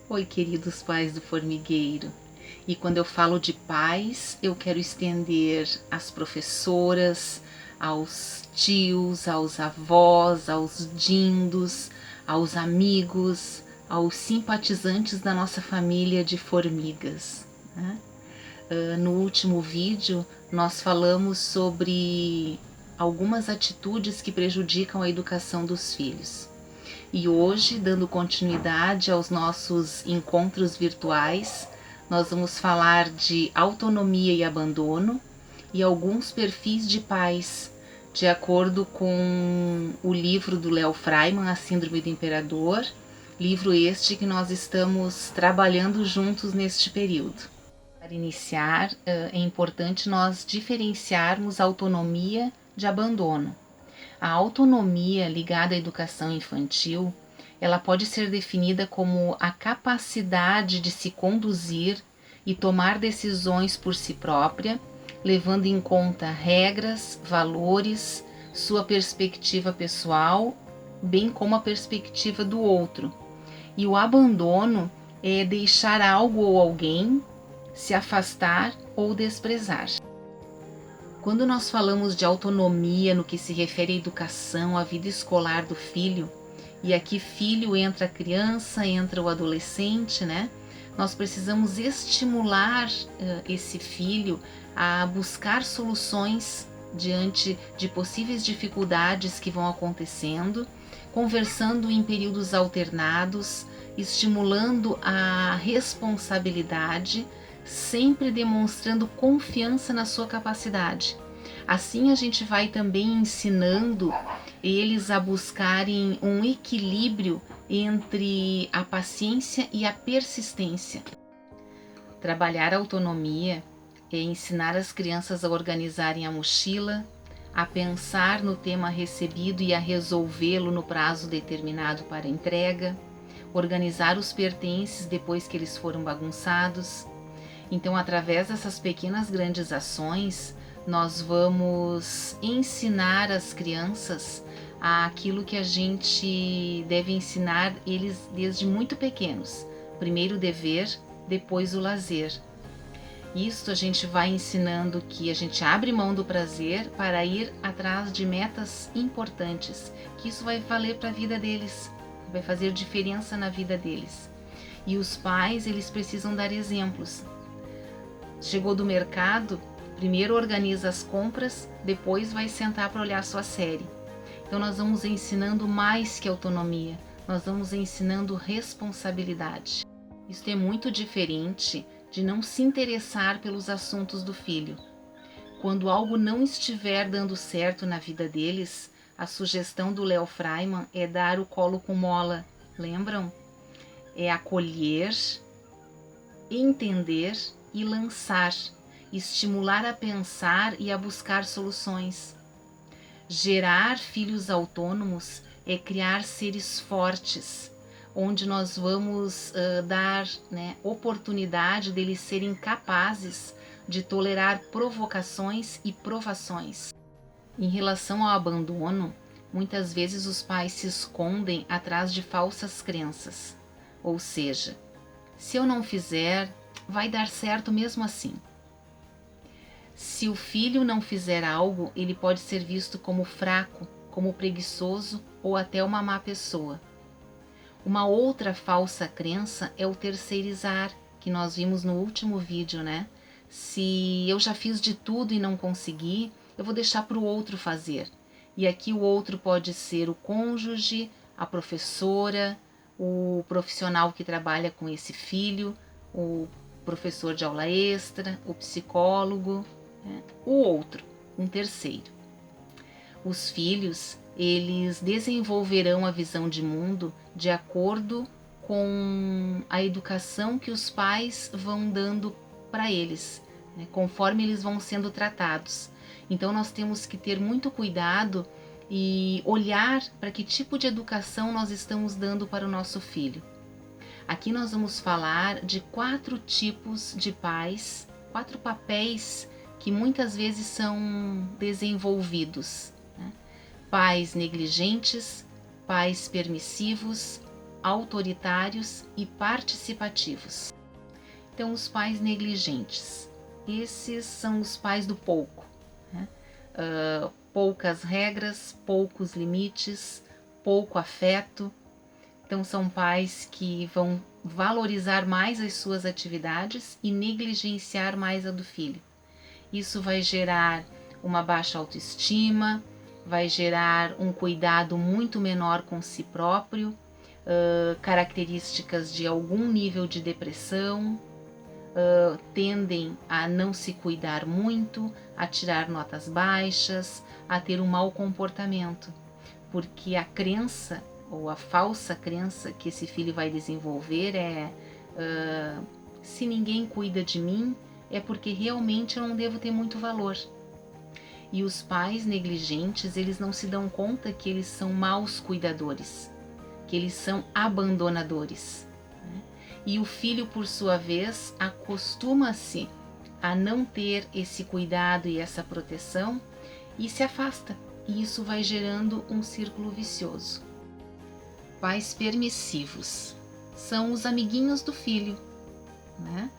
Oi, queridos pais do formigueiro. E quando eu falo de pais, eu quero estender às professoras, aos tios, aos avós, aos dindos, aos amigos, aos simpatizantes da nossa família de formigas, né? No último vídeo, nós falamos sobre algumas atitudes que prejudicam a educação dos filhos. E hoje, dando continuidade aos nossos encontros virtuais, nós vamos falar de autonomia e abandono e alguns perfis de pais, de acordo com o livro do Léo Freiman, A Síndrome do Imperador, livro este que nós estamos trabalhando juntos neste período. Para iniciar, é importante nós diferenciarmos autonomia de abandono. A autonomia ligada à educação infantil, ela pode ser definida como a capacidade de se conduzir e tomar decisões por si própria, levando em conta regras, valores, sua perspectiva pessoal, bem como a perspectiva do outro. E o abandono é deixar algo ou alguém, se afastar ou desprezar. Quando nós falamos de autonomia no que se refere à educação, à vida escolar do filho, e aqui filho entra a criança, entra o adolescente, né? Nós precisamos estimular esse filho a buscar soluções diante de possíveis dificuldades que vão acontecendo, conversando em períodos alternados, estimulando a responsabilidade, sempre demonstrando confiança na sua capacidade. Assim a gente vai também ensinando eles a buscarem um equilíbrio entre a paciência e a persistência. Trabalhar a autonomia é ensinar as crianças a organizarem a mochila, a pensar no tema recebido e a resolvê-lo no prazo determinado para entrega, organizar os pertences depois que eles foram bagunçados. Então, através dessas pequenas grandes ações, nós vamos ensinar as crianças aquilo que a gente deve ensinar eles desde muito pequenos. Primeiro o dever, depois o lazer. Isto a gente vai ensinando que a gente abre mão do prazer para ir atrás de metas importantes, que isso vai valer para a vida deles, vai fazer diferença na vida deles. E os pais, eles precisam dar exemplos. Chegou do mercado, primeiro organiza as compras, depois vai sentar para olhar sua série. Então nós vamos ensinando mais que autonomia, nós vamos ensinando responsabilidade. Isso é muito diferente de não se interessar pelos assuntos do filho. Quando algo não estiver dando certo na vida deles, a sugestão do Léo Freiman é dar o colo com mola, lembram? É acolher, entender e lançar, estimular a pensar e a buscar soluções. Gerar filhos autônomos é criar seres fortes, onde nós vamos dar oportunidade deles serem capazes de tolerar provocações e provações. Em relação ao abandono, muitas vezes os pais se escondem atrás de falsas crenças, ou seja, se eu não fizer, vai dar certo mesmo assim. Se o filho não fizer algo, ele pode ser visto como fraco, como preguiçoso ou até uma má pessoa. Uma outra falsa crença é o terceirizar, que nós vimos no último vídeo, né? Se eu já fiz de tudo e não consegui, eu vou deixar para o outro fazer. E aqui o outro pode ser o cônjuge, a professora, o profissional que trabalha com esse filho, o professor de aula extra, o psicólogo, né? O outro, um terceiro. Os filhos, eles desenvolverão a visão de mundo de acordo com a educação que os pais vão dando para eles, né? Conforme eles vão sendo tratados. Então nós temos que ter muito cuidado e olhar para que tipo de educação nós estamos dando para o nosso filho. Aqui nós vamos falar de 4 tipos de pais, 4 papéis que muitas vezes são desenvolvidos, né? Pais negligentes, pais permissivos, autoritários e participativos. Então, os pais negligentes. Esses são os pais do pouco, né? Poucas regras, poucos limites, pouco afeto. Então, são pais que vão valorizar mais as suas atividades e negligenciar mais a do filho. Isso vai gerar uma baixa autoestima, vai gerar um cuidado muito menor com si próprio, características de algum nível de depressão, tendem a não se cuidar muito, a tirar notas baixas, a ter um mau comportamento, porque a crença ou a falsa crença que esse filho vai desenvolver é se ninguém cuida de mim, é porque realmente eu não devo ter muito valor. E os pais negligentes, eles não se dão conta que eles são maus cuidadores, que eles são abandonadores. E o filho, por sua vez, acostuma-se a não ter esse cuidado e essa proteção e se afasta. E isso vai gerando um círculo vicioso. Pais permissivos são os amiguinhos do filho, né?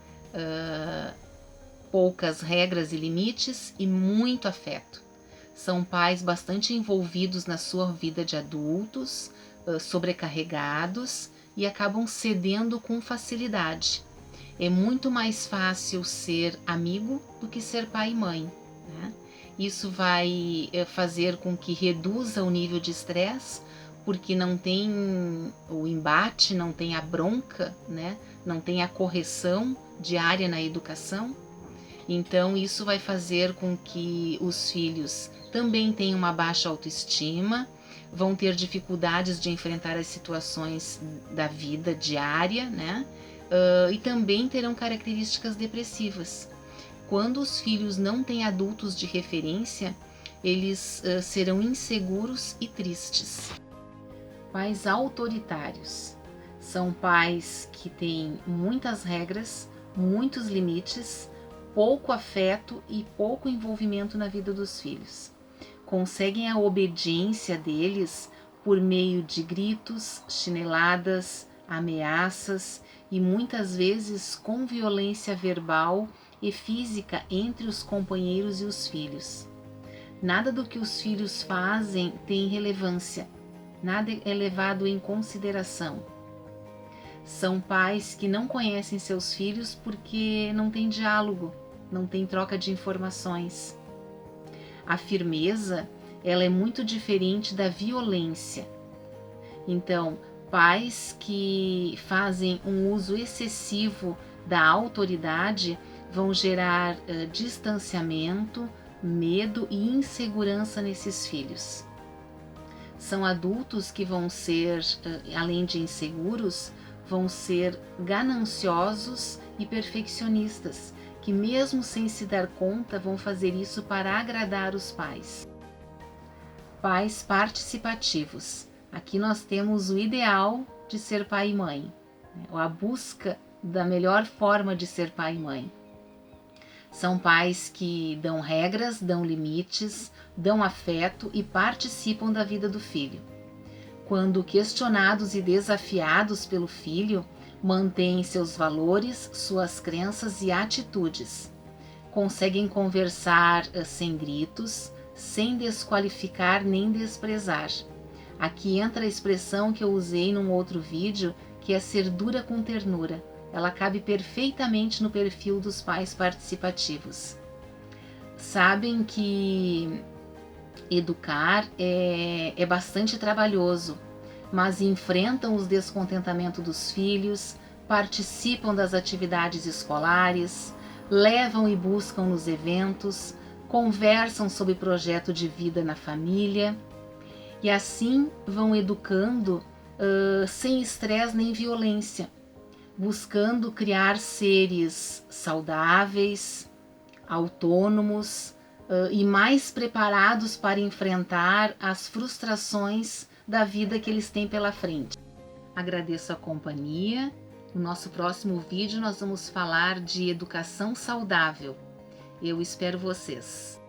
Poucas regras e limites e muito afeto. São pais bastante envolvidos na sua vida de adultos, sobrecarregados e acabam cedendo com facilidade. É muito mais fácil ser amigo do que ser pai e mãe, né? Isso vai fazer com que reduza o nível de estresse, porque não tem o embate, não tem a bronca, né? Não tem a correção diária na educação. Então, isso vai fazer com que os filhos também tenham uma baixa autoestima, vão ter dificuldades de enfrentar as situações da vida diária, né? E também terão características depressivas. Quando os filhos não têm adultos de referência, eles serão inseguros e tristes. Pais autoritários são pais que têm muitas regras, muitos limites, pouco afeto e pouco envolvimento na vida dos filhos. Conseguem a obediência deles por meio de gritos, chineladas, ameaças e muitas vezes com violência verbal e física entre os companheiros e os filhos. Nada do que os filhos fazem tem relevância, nada é levado em consideração. São pais que não conhecem seus filhos porque não tem diálogo, não tem troca de informações. A firmeza, ela é muito diferente da violência. Então, pais que fazem um uso excessivo da autoridade vão gerar distanciamento, medo e insegurança nesses filhos. São adultos que vão ser, além de inseguros, vão ser gananciosos e perfeccionistas, que mesmo sem se dar conta vão fazer isso para agradar os pais. Pais participativos. Aqui nós temos o ideal de ser pai e mãe, a busca da melhor forma de ser pai e mãe. São pais que dão regras, dão limites, dão afeto e participam da vida do filho. Quando questionados e desafiados pelo filho, mantêm seus valores, suas crenças e atitudes. Conseguem conversar sem gritos, sem desqualificar nem desprezar. Aqui entra a expressão que eu usei num outro vídeo, que é ser dura com ternura. Ela cabe perfeitamente no perfil dos pais participativos. Sabem que educar é bastante trabalhoso, mas enfrentam os descontentamentos dos filhos, participam das atividades escolares, levam e buscam nos eventos, conversam sobre projeto de vida na família e assim vão educando sem estresse nem violência, buscando criar seres saudáveis, autônomos e mais preparados para enfrentar as frustrações da vida que eles têm pela frente. Agradeço a companhia. No nosso próximo vídeo nós vamos falar de educação saudável. Eu espero vocês.